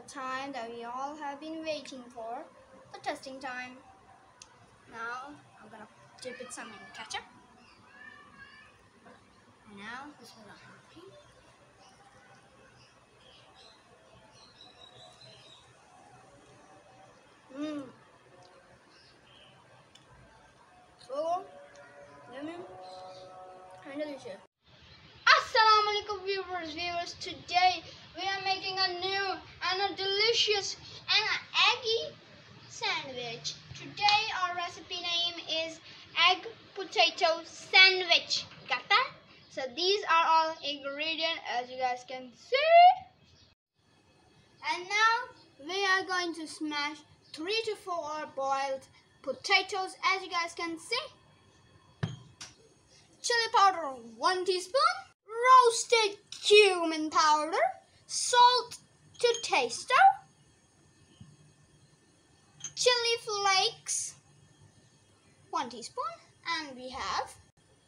time that we all have been waiting for, the testing time. Now I'm gonna dip it some in ketchup. And now this will happen. So yummy and delicious. Assalamu alaikum viewers. Today we are making a new and a delicious and an eggy sandwich. Today our recipe name is egg potato sandwich. Got that? So these are all ingredients, as you guys can see. And now we are going to smash 3 to 4 boiled potatoes, as you guys can see. Chili powder 1 teaspoon. Roasted cumin powder. Salt to taste. Chili flakes 1 teaspoon. And we have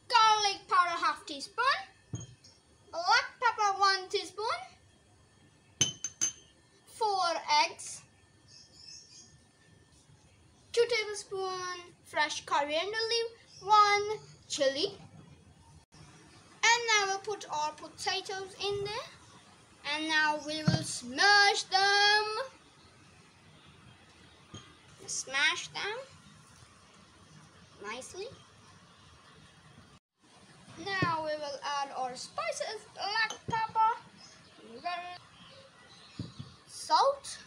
garlic powder 1/2 teaspoon. Black pepper 1 teaspoon. 4 eggs. 2 tablespoons fresh coriander leaf. 1 chili. And now we'll put our potatoes in there. And now we will smash them. Smash them nicely. Now we will add our spices, black pepper, salt,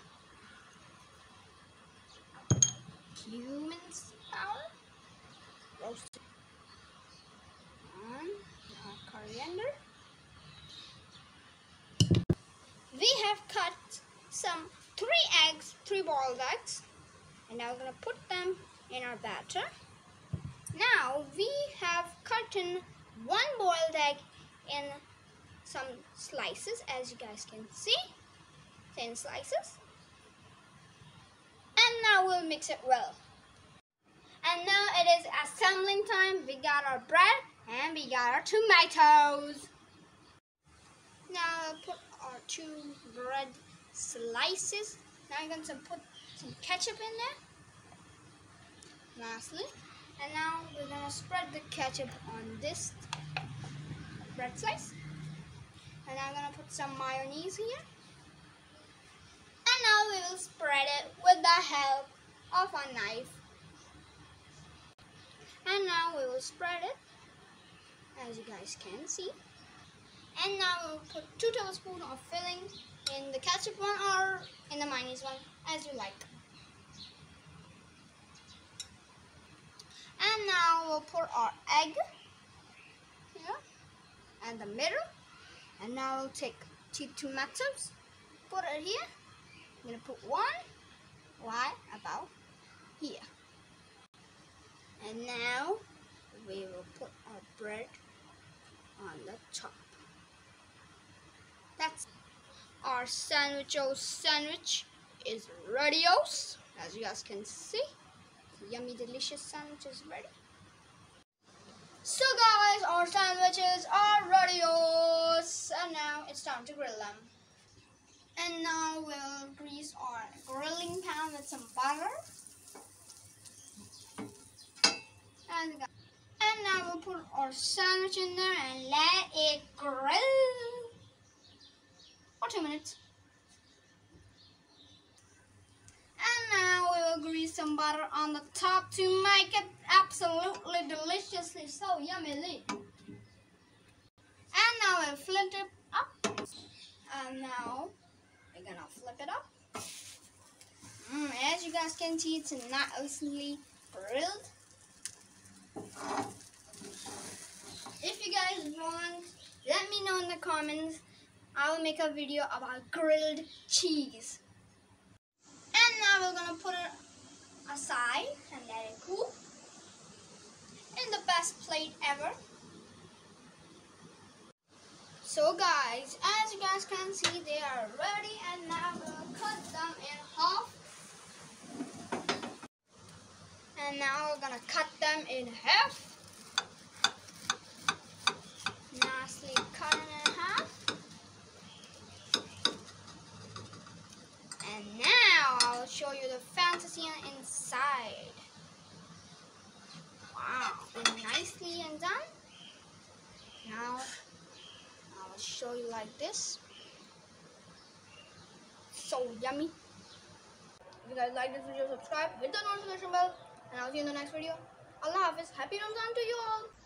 cumin powder, roasted, and coriander. We have cut some 3 boiled eggs, and now we're going to put them in our batter. Now we have cut in 1 boiled egg in some slices, as you guys can see, thin slices. And now we'll mix it well. And now it is assembling time. We got our bread and we got our tomatoes. Now we'll put our 2 bread slices. Now you're going to put some ketchup in there. Lastly. And now we're going to spread the ketchup on this bread slice. And I'm going to put some mayonnaise here. And now we will spread it with the help of a knife. And now we will spread it, as you guys can see. And now we'll put 2 tablespoons of filling in the ketchup one or in the mayonnaise one, as you like. And now we'll put our egg here in the middle. And now we'll take 2 tomatoes, put it here. I'm going to put 1 right about here. And now we will put our bread on the top. That's our sandwich is ready-os, as you guys can see. Yummy delicious sandwich is ready. So guys, our sandwiches are ready-os, and now it's time to grill them. And now we'll grease our grilling pan with some butter. And now we'll put our sandwich in there and let it grill for 2 minutes. And now we will grease some butter on the top to make it absolutely deliciously so yummy. And now we'll flip it up. And now we're gonna flip it up. As you guys can see, it's nicely grilled. If you guys want, let me know in the comments. I will make a video about grilled cheese. And now we're gonna put it aside and let it cool in the best plate ever. So guys, as you guys can see, they are ready, and now we'll cut them in half. And now we're gonna cut them in half. Nicely cut in half. and done. Now I'll show you like this. So yummy. If you guys like this video, subscribe, hit the notification bell, and I'll see you in the next video. Allah Hafiz. Happy Ramzan to you all.